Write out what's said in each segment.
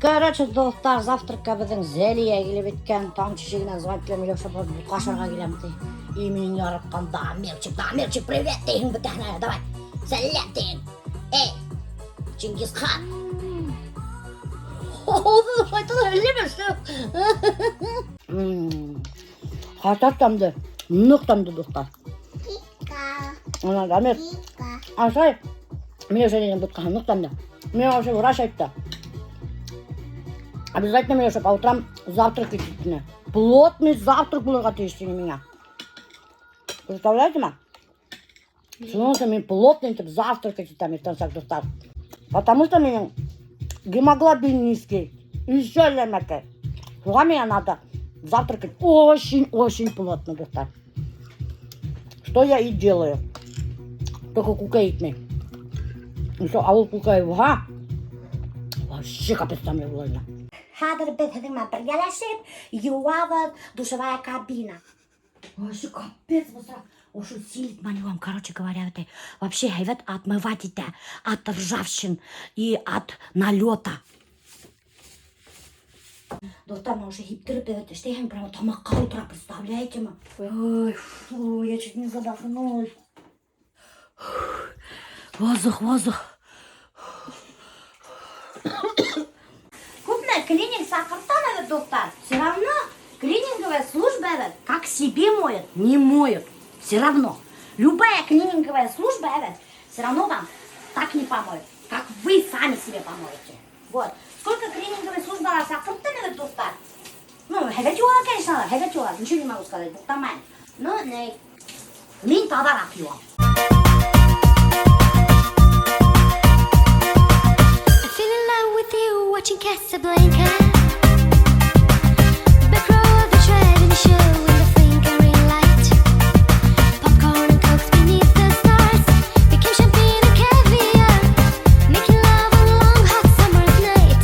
Короче, достар, завтракка біздің зәлия келіп еткен, таң чешегінен звонить келем, Илюша, қашарға келем дей. И менің ярыққан, да, Мелчик, привет, дейін бітәне, давай, сәлем дейін. Эй, Чингисхан. Оны шайтан өлемеші. Қартат тамды, нұқ тамды достар. Она дамет. Ашай, Милюша деген бұтқа нұқ тамды. Мен вообще врач айтты. Обязательно, Милюша, по утрам завтракать. Плотный завтрак был отвести на меня. Представляете, ма? Слушай, мне плотный завтракать там и так достать. Потому что мне гемоглобин низкий. Еще лемекой. Мне надо завтракать очень плотно достать. Что я и делаю. Только кукаитный. Еще, а вот кукаевга. Вообще капец там не влазно. Хадр бедхедима біргелешіп, юават душевая кабина. Вообще капец, ушу силит маневам, короче говоря, это вообще говорят отмывать это от ржавчин и от налета. Доктор, мы уже хиптырды, это что я прямо тамака утра, представляете, ма? Ой, фу, я чуть не задохнулась. Воздух. Клининг сахартан, доктор, все равно клининговая служба, как себе моет, не моет. Все равно. Любая клининговая служба, все равно вам так не помоет, как вы сами себе помоете. Вот. Сколько клининговой службы сахартан, доктор? Ну, конечно, ничего не могу сказать, доктор Майн. Но мин подарок его. Watching Casablanca, back row of the driving show in the flickering light, popcorn and cokes beneath the stars, picking champagne and caviar, making love on a long hot summer's night.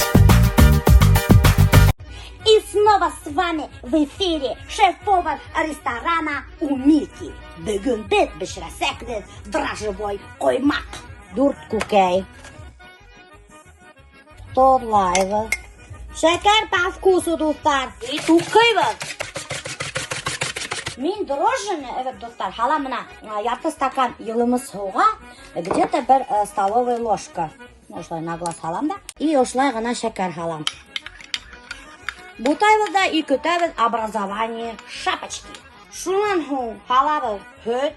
И снова с вами в эфире шеф-повар ресторана Умильки. Бүгін біз бішірәсәкті дрожжевой қоймақ. Дурт кукей. Торлайбыз. Шекер по вкусу, достар. И тукайбыз. Мен дрожжыны, достар, халам мына ярты стакан йылымыз суға, где-то бір столовая ложка. Ошлай на глаз халам да. И ошлай ғана шекер халам. Бутайбыз да и көтәбіз образование шапочки. Шунан хуң халабыз хөт.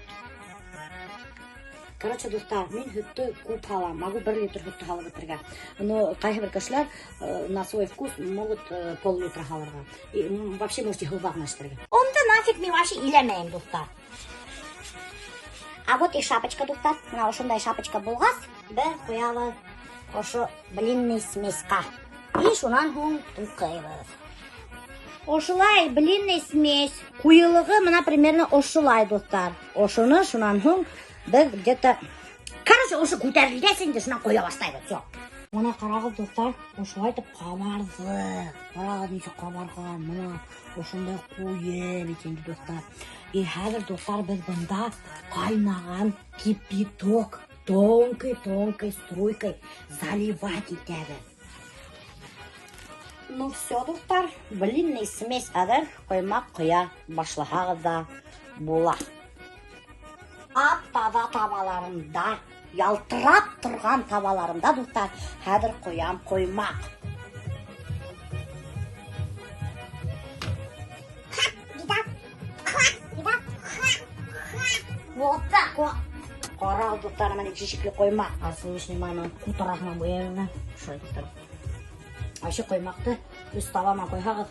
Короче, достар, мен хөтті көп халам. Могу 1 литр хөтті халап өтірге. Но қайсы бір кішілер на свой вкус могут пол-литра халарға. И вообще можете хылбақ наштырге. Онда нафиг мен вообще илемейм, достар. А вот и шапочка, достар. Мына ошындай шапочка болғас, бір қоялы ошы блинный смеска. И шунан хуң тұқайбыз. Ошылай блинный смесь. Құйылығы мына примерно ошылай, достар. Ошыны шунан хуң біз где-то... Короче, ошы көтәрілдесін де шынан қоя бастайды, все. Мына қарағыз, достар, ошылай деп қабарзы. Қарағыз несі қабарған, мына ошындай қойып етенді, достар. И хәзір, достар, біз бұнда қайнаған кипяток тонкой струйкой заливать етеді. Ну все, достар, блинный смесь әдір қоймақ қоя башлағағызда бола. Ап-таза табаларымда, ялтырап тұрған табаларымда, достар, хәдір қоям қоймақ. Вот так вот. Қарал, достар, мәне жешекке қоймақ. Асылышный майман құтырағынан бояуына. Шой, достар. Ашы қоймақты өз табама қойғағыз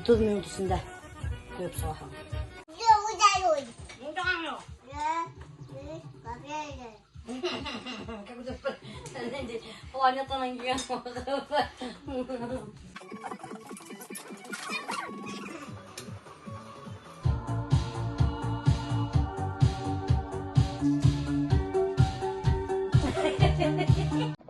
30 минут үстінде көп соғағыз. Как будто планетаның келген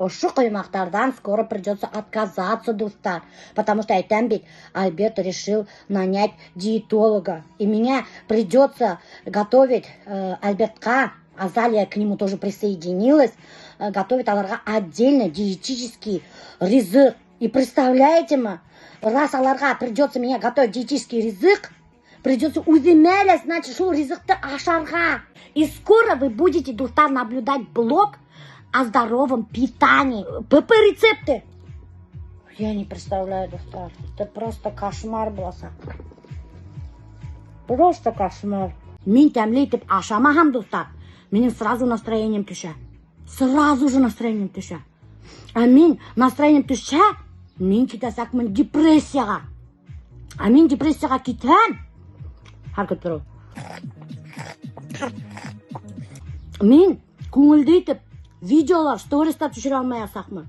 Ошы қоймақтардан скоро придется отказаться, достар. Потому что Айтамбек Альберт решил нанять диетолога. И меня придется готовить Альбертка. Азалия к нему тоже присоединилась. готовить аларга отдельно диетический ризык. И представляете ма, раз аларга придется меня готовить диетический ризык, придется увемелять, значит, шул ризыкты ашарга. И скоро вы будете, достар, наблюдать блог о здоровом питании. ПП-рецепты. Я не представляю, достар. Это просто кошмар был. Просто кошмар. Мен тәмлейтіп ашамағам, достар. Менің сразу настроением түші. Сразу же настроением түші. А мен настроением түші, мен кетесақмын депрессияға. А мен депрессияға кетем. Харкет тұру. Мен көңілдейтіп видеолар, стористар түшіре алмай асақмын.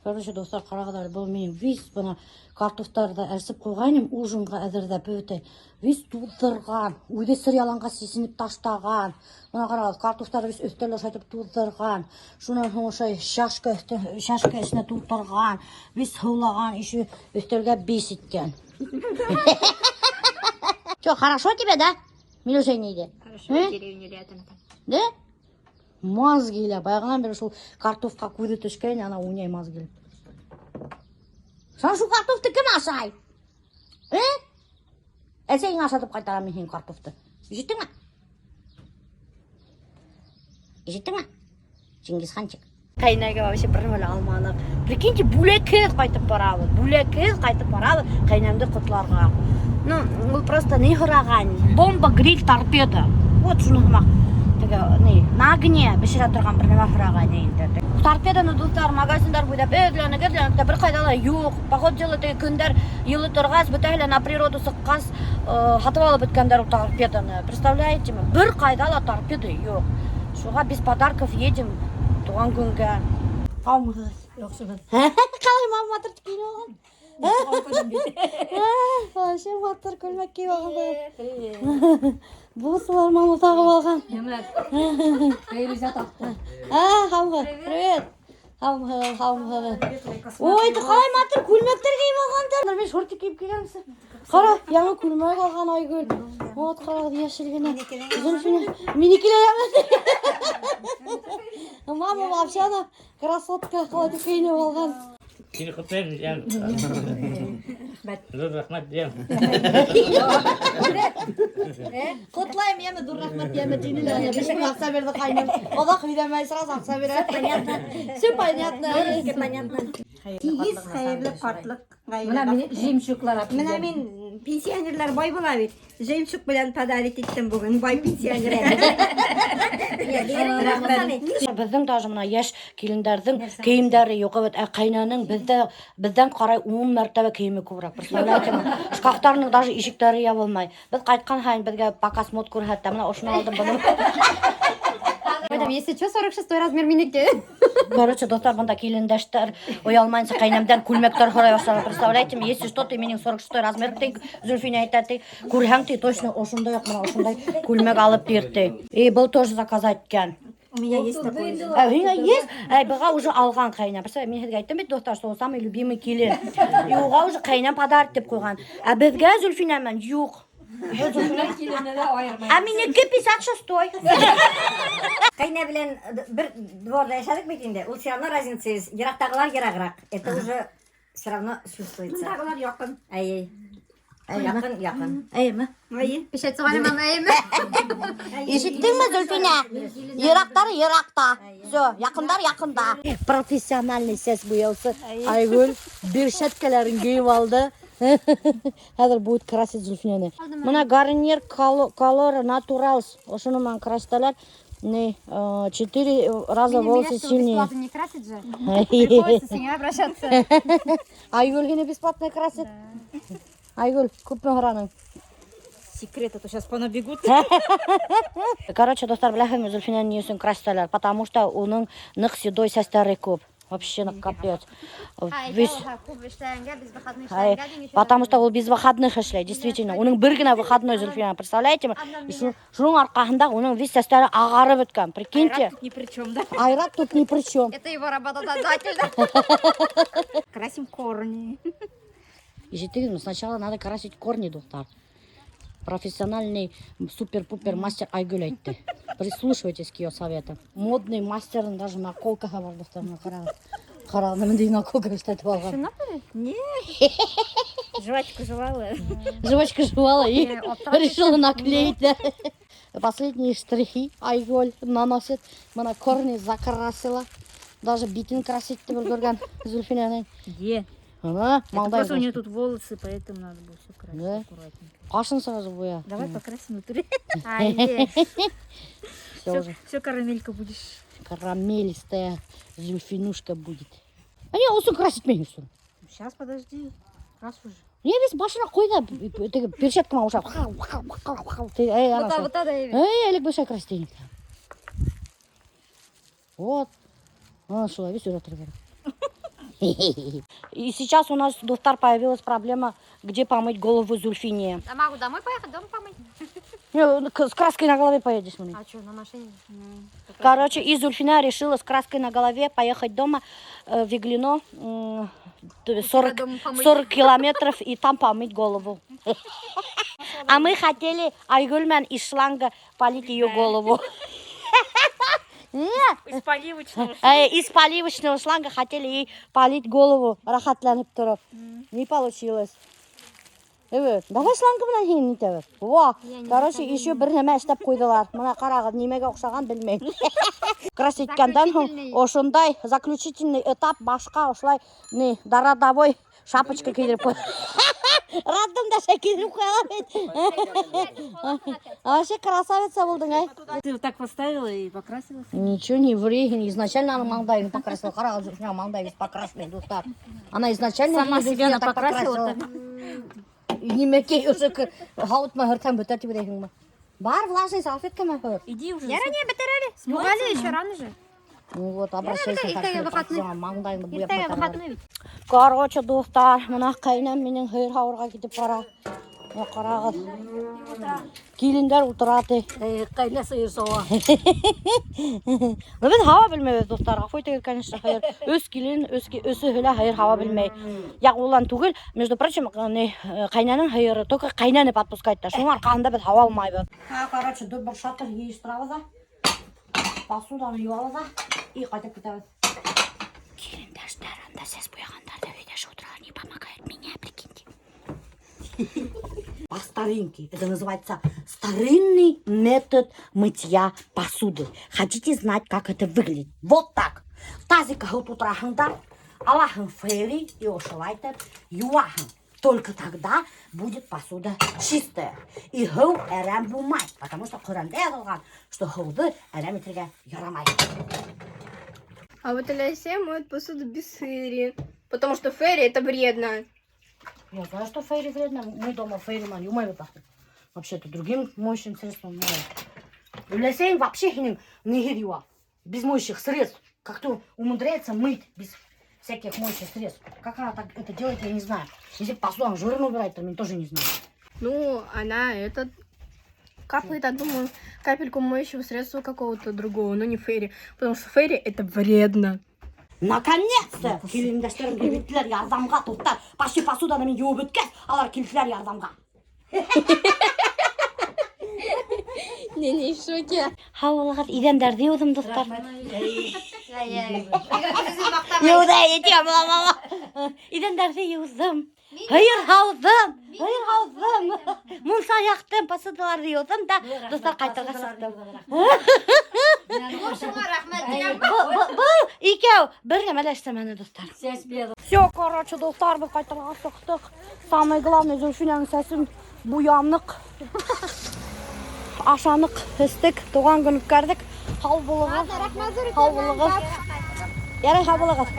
Короче, достар, қарағыдар, бұл мен виз бұны картофтарды әрсіп қойғайным, ужинға әзірдеп өте. Виз туздырған, өйде сырияланға сесініп таштаған. Бұна қарағыз, картофтарды виз өстерлі шайтып туздырған. Шунан соң шашка ішіне туздырған. Виз хылаған, іші өстерлге бес еткен. Че, хорошо тебе, да? Милюша нейде? Хорошо, деревню рядом там. Да? Мазгиля, баяғынан бері шул картофқа көзі түшкен, ана ойнай мазгиля. Сан шу картофты кім ашай? Сен ашатып қайтарам мен сен картофты. Жеттің ма? Жеттің ма? Чингисханчик. Қайнайға вообще бірмелі алманып. Прикиньте, бүлекіз қайтып барады. Қайнамды құтларға. Ну, бұл просто не хыраған. Бомба, гриль, торпеда. Вот шуны ғымақ. На огне бешіре тұрған бірнеме хыраған енді. Торпеданы достар магазиндар бұйдап, өрлені, бір қайдала юқ. Поход жылы күндер елі тұрғас, бүтәйлі на природу сыққас, хатывалы біткендер торпеданы. Представляете ме? Бір қайдала торпеды юқ. Шуға біз подарков едем туған күнге. Қаумыз. Қалай мам матыр тікейін оған? Вообще матыр көлмек кей оған. Бұсылар мамы тағып алған. Қайры жатақты. Қамғы, привет. Қамғы. Ой, қалай матыр көлмектер кейіп алғандар. Мен шорты кейіп келемісі. Қара, яңы көлмек алған Айгүл. Вот қарағыды ешілгіне. Минекеле яңы. Мама вообще ана красотка қалай кейініп алған. Sini kepen yang rahmat dia. Құтлайым емі, дур рахмат емі, түйінілі. Бешін ақса берді қайным. Одақ үйдемей сырас ақса берді. Все понятно. Тегіз қайырлы қартлық. Мына мен жемшуклар атты. Мына мен пенсионерлар бай бола бет. Жемшук білән подарить еттім бүгін. Бай пенсионер. Біздің даже мына еш келіндердің кейімдері жоқ. Қайнаның бізден қарай 10 мәртебе кейімі көбірек. Представляете ме? Шкафтарының даже ишіктері ябылмай. Біз қайтқан хайын бізге показ мод көрсетті. Мына ошын алдым бұны. Если что, 46-й размер менеке. Короче, достар, бұнда келіндештер оялмайынса қайнамдан күлмектер құрай бастады. Представляете ме? Если что, ты менің 46-й размерді Зульфина айтады. Көрхаң ты точно ошындай күлмек алып берді. Бұл тоже заказать кен. У меня есть такой. Есть? Бұға уже алған қайнам. Мен сізге айттым бет, достар, что самый любимый келін. Оға уже қайнам подарок деп қойған. Бізге Зульфинамен жоқ. А менеке 56-й. Қайна білән бір дворда yaşadık бит инде. Ул все равно разницасыз. Ерақтағылар ерағырақ. Это уже все равно чувствуется. Мұндағылар яқын. Ай. Яқын. Әйме? Ай. Пешет соғаны мама әйме? Ешіттің ме, Зульфина? Ерақтар ерақта. Все, яқындар яқында. Профессиональный сес бұйылсы. Айгүл бір шеткелерін кейіп алды. Хәзер будет красить Зульфинаны. Мына гарнир колор натуралс. Ошону менен краситалар. Не, 4 раза волосы сильнее. Бесплатно не красит же. Приходится с ней обращаться. Айгүл гене бесплатно красит. Айгүл, күпме граның? Секрет, а то сейчас понабегут. Короче, достар, бляхами Зульфинаны несін краситалар, потому что оның нық седой сәстәрі көп. Вообще на капец. Весь... Потому что ол без выходных эшләй, действительно. Оның бір генә выходной Зульфинаны, представляете? Шуның арқасында оның весь сәстәре ағарып беткән. Прикиньте. Ни при чем, да? Айрат тут ни при чем. Это его работодатель. Красим корни. Ежедневно сначала надо красить корни, доктор. Профессиональный супер-пупер мастер Айгүл айтты. Прислушивайтесь к ее советам. Модный мастер даже наколкаға бар, доктор. Қарағына міндей наколка істетіп алған. Не. Жвачку жевала. Жвачка жевала и решила наклеить. Да. Последние штрихи Айгүл наносит. Мына корни закрасила. Даже битин красить бір көрген Зульфинаны. Где? Ана, Это маңдай просто у нее тут волосы, поэтому надо было все красить Да? аккуратненько. Қашын сразу боя. Давай покрасим внутри. Все уже. Все карамелька будешь. Карамелистая Зульфинушка будет. А не, усын красить меймісің. Сейчас подожди. Раз уже. Не, без башына қойда, перчаткама ұшап. Эй, анасы. Вот это и Эй, әлік бөшай красить. Вот. Шулай, весь уже тұрып. И сейчас у нас, доктор, появилась проблема, где помыть голову Зульфине. А могу домой поехать, дома помыть? С краской на голове поедешь, маме. А что, на машине? Короче, и Зульфина решила с краской на голове поехать дома в Иглино 40 километров и там помыть голову. А мы хотели Айгүлмен из шланга полить ее голову. Из поливочного. Из поливочного шланга хотели ей полить голову, рахатланып тұрып. Не получилось. Давай шлангы менен кейін нетебіз. Во, короче, еще бір неме іштеп қойдылар. Мына қарағыз, немеге оқшаған білмейм. Краситкандан ошондай заключительный этап башқа ошлай дородовой шапочка кидіріп қойды. Радымда кидіріп қойған. Вообще красавица болдың, ай. Ты вот так поставила и покрасилась? Ничего не ври, изначально она маңдайын покрасила. Қарағыз, Зульфина маңдай весь покрасный, достар. Она изначально Сама себя так покрасила. Немекей уже хаутма хыртам бөтәті бірегің ма. Бар, влажный салфетка ма хыр. Иди уже. Яранее бетерели. Смугали еще рано же. Ну вот, обращайся так, что маңдайыңды бұяп Иртеге матарар. выходной ведь. Короче, достар, мына қайнам менің хыр хауырға кетіп бара. Қарағыз. Келіндер отырады. Қайна сыйыр соға. Біз хава білмейбіз, достар. Ғафой тегер, конечно, хайыр. Өз келін, өсі хөлі хайыр хава білмей. Яқ олан түгіл, между прочим, қайнаның хайыры, только қайнаны подпускайды. Шуның арқасында біз хава алмайбыз. Короче, бір шатыр ейіштірамыз да. Посуданы юалыз и қайтып кетеміз. Келіндер, анда сіз бұяғандар да өйде отырған не помогает меня, прикиньте. По старинке. Это называется старинный метод мытья посуды. Хотите знать, как это выглядит? Вот так. Тазика утрахандар, аллахын фейри и ошелайтер юахан. Только тогда будет посуда чистая. И хыл әрәм булмай. Потому что Құранда yazılған, что хылды әрәм етірге ярамай. А вот Алексей моет посуду без фейри. Потому что фейри это вредно. Я знаю, что фейри вредно. Мы дома фейри ман юмай пахнет. Вообще-то другим моющим средством моют. Алексей вообще не гирюа. Без моющих средств. Как-то умудряется мыть без всяких моющих средств. Как она так это делает, я не знаю. Если посуду жирно убирает, то я тоже не знаю. Ну, она капает одну капельку моющего средства какого-то другого, но не фейри. Потому что фейри это вредно. Наконец-то! Келіндерім келбеттілер ярдамға тоқтар. Почти посуданы мен еуіп өткез, алар келділер ярдамға. Не, в шоке. Хауалағыз идендерді еудім, достар. Я. Еуді етем, мама. İdenlerdi yuzdum. Hayır havzım. Mumsa yaktım, посудаларды yuzdum da dostlar qaytarga çıktım. Шуңа рахмәт дигән. Bu икәү бер гамәл эшләмәне достар. Все, короче, достар, biz qaytarga çıktık. Самое главное, Зөлфинәнең сәсен буянлык. Ашанлык фестик, туган көн үткәрдек. Хал булыгыз. Хал булыгыз. Ярый, хал булыгыз.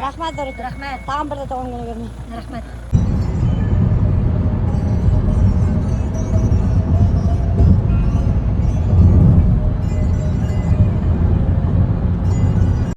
Рәхмәт, Дөрит. Рәхмәт. Тагын бер дә туган көн görмәй. Рәхмәт.